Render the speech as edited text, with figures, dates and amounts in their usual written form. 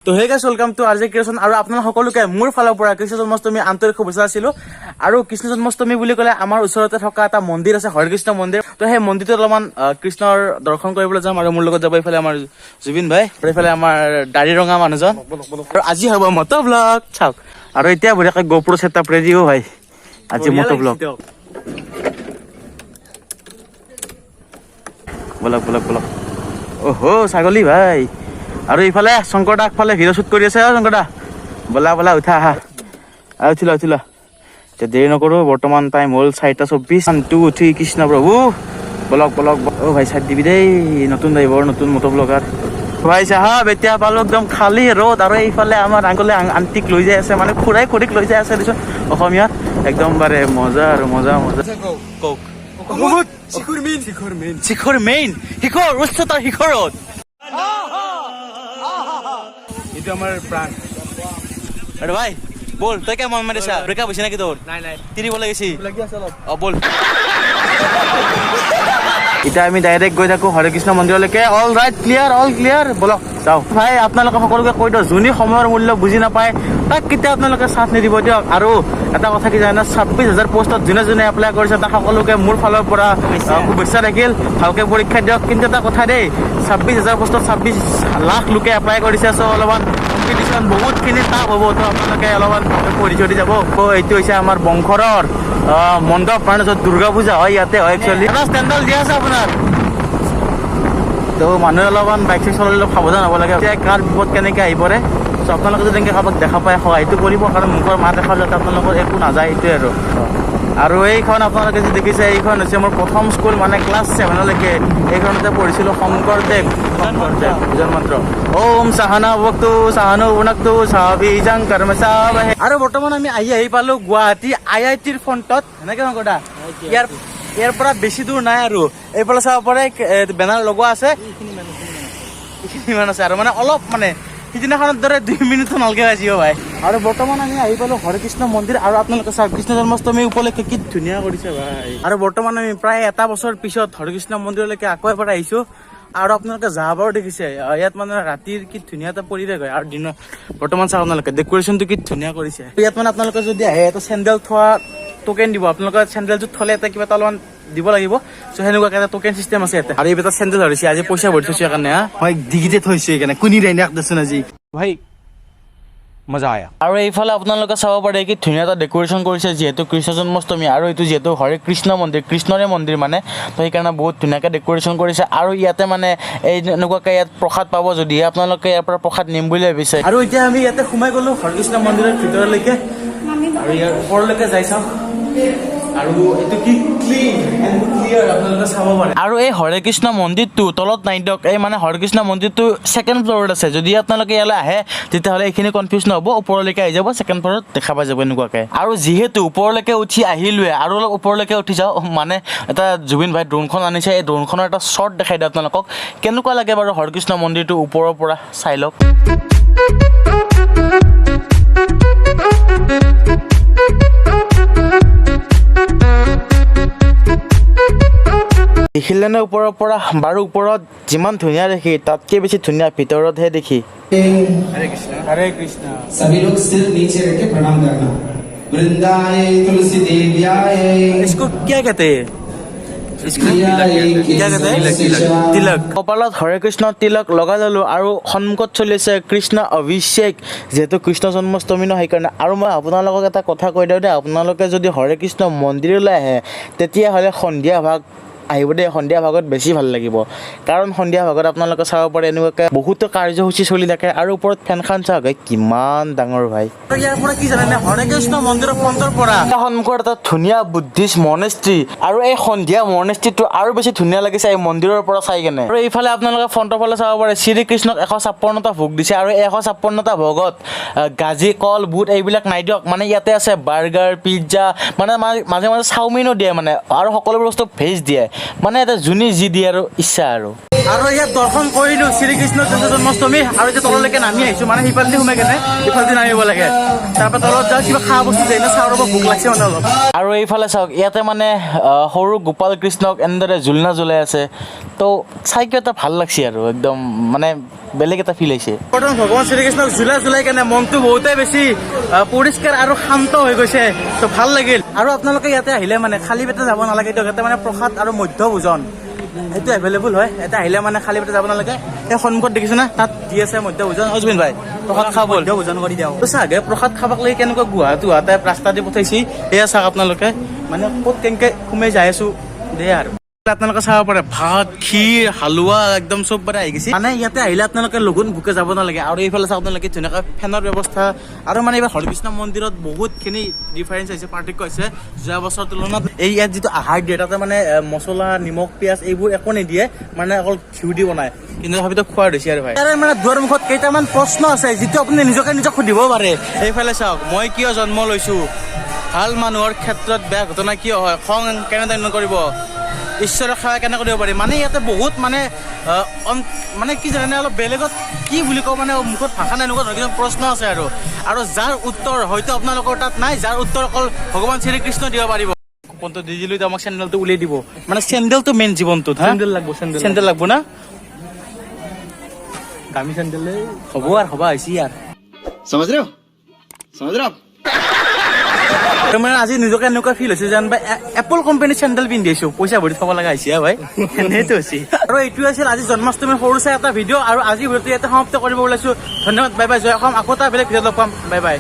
তো হে গাইছ ওয়েলকাম টু আৰজে ক্ৰিয়েশ্যন আৰু আপোনালোক সকলোকে মোৰ ফালৰ পৰা কৃষ্ণ জন্মাষ্টমী আন্তৰিক শুভেচ্ছা আছিলো আৰু কৃষ্ণ জন্মাষ্টমী বুলি ক'লে আমাৰ ওচৰতে থকা এটা মন্দিৰ আছে হৰে কৃষ্ণ মন্দিৰ তো সেই মন্দিৰটোত অলপমান কৃষ্ণৰ দৰ্শন কৰিবলৈ যাম আৰু মোৰ লগত যাব এইফালে আমাৰ জুবিন ভাই আৰু এইফালে আমাৰ দাড়ি ৰঙা মানুহজন আৰু আজি হ'ব মটো ব্লগ চাওক আৰু এতিয়া বঢ়িয়াকৈ গোপ্ৰ সেটআপ ৰেডি হৈ ভাই আজি মটো ব্লগ ব্লগ ব্লগ ব্লগ ওহো ছাগলী ভাই আৰু ইফালে শংকৰ দা আগফালে ভিডিঅ' শ্বুট কৰি আছে শংকৰ দা বলা বলা উঠা আহা উঠিলা উঠিলা এতিয়া দেৰি নকৰোঁ বৰ্তমান টাইম হ'ল 4:24 2 উঠি কৃষ্ণ প্ৰভু ব্লগ ব্লগ অ' ভাই চাই দিবি দেই নতুন ড্ৰাইভাৰ নতুন মটো ব্লগাৰ ভাই চাহাব এতিয়া পালোঁ একদম খালী ৰ'দ আৰু এইফালে আমাৰ আংকলে আণ্টিক লৈ যাই আছে মানে খুৰাই খুৰীক লৈ যাই আছে দেচোন অসমীয়াত একদম বাৰে মজা আৰু মজা মজা কওক শিখৰ মেইন শিখৰ উচ্চতাৰ শিখৰত এইটো আমাৰ প্ৰাণ আরে ভাই বল তুই কেমন মারিস ব্রেকআপ হইছে নাকি তোর নাই নাই তিরিব লাগিছি লাগি আছে অলপ বল এটা আমি ডাইরেক্ট গৈ থাকো Hare Krishna মন্দিৰলৈকে all right clear বলক যাও ভাই আপোনালোকে সকলোকে কৈ দিওঁ যোনে সময়ৰ মূল্য বুজি নাপায় তাক কেতিয়া আপোনালোকে সাথ নিদিব দিয়ক আৰু এটা কথা কি জানে 26,000 পোষ্টত যোনে যোনে এপ্লাই কৰিছে তাক সকলোকে মোৰ ফালৰ পৰা শুভেচ্ছা থাকিল ভালকে পৰীক্ষা দিয়ক কিন্তু এটা কথা দেই 26,000 পোষ্টত 26 লাখ লোকে এপ্লাই কৰিছে চ অলপমান কম্পিটিশ্যন বহুতখিনি টাফ হ'ব তো আপোনালোকে অলপমান পঢ়ি চঢ়ি যাব এইটো হৈছে আমাৰ বংশৰৰ মণ্ডপ মানে য'ত দুৰ্গা পূজা হয় ইয়াতে হয় একচুৱেলি এটা ষ্টেণ্ডাৰ্ড দিয়া আছে আপোনাৰ তো মানুহে অলপমান বাইক চাইক চলালে অলপ সাৱধান হ'ব লাগে কাৰ বিপদ কেনেকৈ আহি পৰে চ' আপোনালোকে যদি তেনেকৈ কাৰোবাক দেখা পায় সহায়টো কৰিব কাৰণ মুখৰ মাত দেখা যাতে আপোনালোকৰ একো নাযায় এইটোৱে আৰু এইখন আপোনালোকে যি দেখিছে এইখন হৈছে মোৰ প্ৰথম স্কুল মানে ক্লাছ 7লৈকে এইখনতে পঢ়িছিলোঁ শংকৰদেৱ বুজন মাত্ৰ ওম চাহানা বক্তু চাহানো উনক্তু চাবিজাং কৰ্ম চাবাহে আৰু বৰ্তমান আমি আহি পালোঁ গুৱাহাটী IITৰ ফ্ৰণ্টত সেনেকৈ শংকৰদা ইয়াৰ পৰা বেছি দূৰ নাই আৰু এইফালে চাব পাৰে বেনাৰ লগোৱা আছে এইখিনিমান আছে আৰু মানে অলপ মানে সিদিনাখনৰ দৰে 2 মিনিটো নালগে আজিও ভাই আৰু বৰ্তমান আমি আহি পালোঁ হৰে কৃষ্ণ মন্দিৰ আৰু আপোনালোকে চাওক কৃষ্ণ জন্মাষ্টমী উপলক্ষে কি ধুনীয়া কৰিছে ভাই আৰু বৰ্তমান আমি প্ৰায় এটা বছৰ পিছত হৰে কৃষ্ণ মন্দিৰলৈকে আকৌ এবাৰ আহিছোঁ আৰু আপোনালোকে যাবাও দেখিছে ইয়াত মানে ৰাতিৰ কি ধুনীয়া এটা পৰিৱেশ হয় আৰু দিনৰ বৰ্তমান চাওক আপোনালোকে ডেকৰেশ্যনটো কি ধুনীয়া কৰিছে ইয়াত মানে আপোনালোকে যদি আহে এটা চেণ্ডেল থোৱা টোকেন দিব আপোনালোকে চেণ্ডেলযোৰ থ'লে এটা কিবা এটা অলপমান দিব লাগিব চ' সেনেকুৱাকে এটা টোকেন চিষ্টেম আছে ইয়াতে আৰু এইবিলাক চেণ্ডেল ধৰিছে আজি পইচা ভৰি থৈছোঁ সেইকাৰণে মই ডিগিতে থৈছোঁ সেইকাৰণে কোনি ৰাইনাক দেচোন আজি ভাই মজা আয়া আৰু এইফালে আপোনালোকে চাব পাৰে কি ধুনীয়া এটা ডেকৰেশ্যন কৰিছে যিহেতু কৃষ্ণ জন্মাষ্টমী আৰু এইটো যিহেতু হৰে কৃষ্ণ মন্দিৰ কৃষ্ণৰে মন্দিৰ মানে তো সেইকাৰণে বহুত ধুনীয়াকৈ ডেকৰেশ্যন কৰিছে আৰু ইয়াতে মানে এই এনেকুৱাকৈ ইয়াত প্ৰসাদ পাব যদিহে আপোনালোকে ইয়াৰ পৰা প্ৰসাদ নিম বুলি ভাবিছে আৰু এতিয়া আমি ইয়াতে সোমাই গ'লোঁ হৰে কৃষ্ণ মন্দিৰৰ ভিতৰলৈকে আৰু ইয়াৰ ওপৰলৈকে যাই চাওঁ আৰু এইটো কি ক্লিয়াৰ আপোনালোকে চাব পাৰে আৰু এই হৰে কৃষ্ণ মন্দিৰটো তলত নাই দিয়ক এই মানে হৰে কৃষ্ণ মন্দিৰটো ছেকেণ্ড ফ্ল'ৰত আছে যদি আপোনালোকে ইয়ালৈ আহে তেতিয়াহ'লে এইখিনি কনফিউজ নহ'ব ওপৰলৈকে আহি যাব ছেকেণ্ড ফ্ল'ৰত দেখা পাই যাব এনেকুৱাকৈ আৰু যিহেতু ওপৰলৈকে উঠি আহিলোৱে আৰু অলপ ওপৰলৈকে উঠি যাওঁ মানে এটা জুবিন ভাই ড্ৰোনখন আনিছে এই ড্ৰোনখনৰ এটা শ্বট দেখাই দিওঁ আপোনালোকক কেনেকুৱা লাগে বাৰু হৰে কৃষ্ণ মন্দিৰটো ওপৰৰ পৰা চাই লওক দেখিলেনে ওপৰৰ পৰা বাৰু ওপৰত যিমান ধুনীয়া দেখি তাতকৈ বেছি ধুনীয়া ভিতৰতহে দেখি हरे कृष्ण सभी लोग सिर नीचे रख के प्रणाम करना वृंदाए तुलसी देव्याय इसको क्या कहते हैं তিলক কপালত হৰে কৃষ্ণ তিলক লগাই ল'লোঁ আৰু সন্মুখত চলি আছে কৃষ্ণ অভিষেক যিহেতু কৃষ্ণ জন্মাষ্টমী ন সেইকাৰণে আৰু মই আপোনালোকক এটা কথা কৈ দিওঁ দেই আপোনালোকে যদি হৰে কৃষ্ণ মন্দিৰলৈ আহে তেতিয়াহ'লে সন্ধিয়া ভাগ আহিব দেই সন্ধিয়া ভাগত বেছি ভাল লাগিব কাৰণ সন্ধিয়া ভাগত আপোনালোকে চাব পাৰে এনেকুৱাকৈ বহুতো কাৰ্যসূচী চলি থাকে আৰু ওপৰত ফেনখন চাওক কিমান ডাঙৰ ভাই ইয়াৰ পৰা কি জানে হৰে কৃষ্ণ মন্দিৰৰ ফ্ৰণ্টৰ পৰা সন্মুখত এটা ধুনীয়া বুদ্ধিষ্ট মনেষ্ট্ৰী আৰু এই সন্ধিয়া মনেষ্ট্ৰীটো আৰু বেছি ধুনীয়া লাগিছে এই মন্দিৰৰ পৰা চাই কেনে আৰু এইফালে আপোনালোকে ফ্ৰণ্টৰ ফালে চাব পাৰে শ্ৰীকৃষ্ণক 156টা ভোগ দিছে আৰু 156টা ভোগত গাজি কল বুট এইবিলাক নাই দিয়ক মানে ইয়াতে আছে বাৰ্গাৰ পিজ্জা মানে মাজে মাজে চাওমিনো দিয়ে মানে আৰু সকলোবোৰ বস্তু ভেজ দিয়ে মানে এটা যোনে যি দিয়ে আৰু ইচ্ছা আৰু ইয়াত দৰ্শন কৰিলো শ্ৰীকৃষ্ণৰ জন্মাষ্টমী আৰু এতিয়া তললৈকে নামি আহিছো মানে সিফালেদি সোমাই কেনে ইফালেদি নামিব লাগে তাৰপৰা তলত যাওঁ কিবা খোৱা বস্তু দিয়ে না চাউলৰ ভোক লাগিছে মানে অলপ আৰু এইফালে চাওক ইয়াতে মানে সৰু গোপাল কৃষ্ণক এনেদৰে জোলনা জ্বলাই আছে তো চাই কিয় এটা ভাল লাগছে আৰু একদম মানে বেলেগ এটা ফিল হৈছে বৰ্তমান ভগৱান শ্ৰীকৃষ্ণক জ্বলাই কেনে মনটো বহুতেই বেছি পৰিষ্কাৰ আৰু শান্ত হৈ গৈছে তো ভাল লাগিল আৰু আপোনালোকে ইয়াতে আহিলে মানে খালী পেটে যাব নালাগে ইয়াতে মানে প্ৰসাদ আৰু মধ্য ভোজন সেইটো এভেইলেবল হয় এটা আহিলে মানে খালী পেটে যাব নালাগে সেই সন্মুখত দেখিছো না তাত দি আছে মধ্য ভোজন অজমিন ভাই প্ৰসাদ খাব মধ্য ভোজন কৰি দিওঁ চাগে প্ৰসাদ খাবাক লাগি কেনেকুৱা গুৱাহাটী ৰাস্তা দি পঠাইছি এয়া চাওক আপোনালোকে মানে ক'ত কেনেকে সোমাই যাই আছো দে আৰু আপোনালোকে চাব পাৰে ভাত ক্ষীৰ হালোৱা একদম চব পাৰে আহি গৈছে মানে ইয়াতে আহিলে আপোনালোকে লঘোণ ভোকে যাব নালাগে আৰু এইফালে চাওক আপোনালোকে ধুনীয়াকৈ ফেনৰ ব্যৱস্থা আৰু মানে এইবাৰ হৰিকৃষ্ণ মন্দিৰত বহুতখিনি ডিফাৰেঞ্চ হৈছে পাৰ্থক্য হৈছে যোৱা বছৰৰ তুলনাত এই ইয়াত যিটো আহাৰ দিয়ে তাতে মানে মছলা নিমখ পিঁয়াজ এইবোৰ একো নিদিয়ে মানে অকল ঘিউ দি বনায় কিন্তু তথাপিতো খোৱা হৈছে আৰু ভাই তাৰে মানে দুৱাৰ মুখত কেইটামান প্ৰশ্ন আছে যিটো আপুনি নিজক সুধিব পাৰে এইফালে চাওক মই কিয় জন্ম লৈছো ভাল মানুহৰ ক্ষেত্ৰত বেয়া ঘটনা কিয় হয় খং কেনেদৰে নকৰিব ঈশ্বৰৰ সেৱা কেনেকৈ কৰিব পাৰি মানে ইয়াতে বহুত মানে মানে কি জানে অলপ বেলেগত কি বুলি কওঁ মানে মুখত ভাষা নাই এনেকুৱা ধৰণৰ কিছুমান প্ৰশ্ন আছে আৰু যাৰ উত্তৰ হয়তো আপোনালোকৰ তাত নাই যাৰ উত্তৰ অকল ভগৱান শ্ৰীকৃষ্ণ দিব পাৰিব কুপনটো দি দিলোঁ আমাক চেণ্ডেলটো উলিয়াই দিব মানে চেণ্ডেলটো মেইন জীৱনটোত চেণ্ডেল লাগব না দামী চেণ্ডেলে হ'ব আৰু হ'বা হৈছে ইয়াৰ समझ रहे हो মানে আজি নিজকে এনেকুৱা ফিল হৈছে যেন বা এপল কোম্পানীৰ চেণ্ডেল পিন্ধি আছো পইচা ভৰি থব লগা হৈছে ভাই সেইটো হৈছে আৰু এইটোৱে আছিল আজি জন্মাষ্টমীৰ সৰু চাই এটা ভিডিঅ' আৰু আজি ভিডিঅ'টো ইয়াতে সমাপ্ত কৰিব ওলাইছো ধন্যবাদ বাই বাই জয় অসম আকৌ এটা বেলেগ ভিডিঅ'ত লগ পাম বাই বাই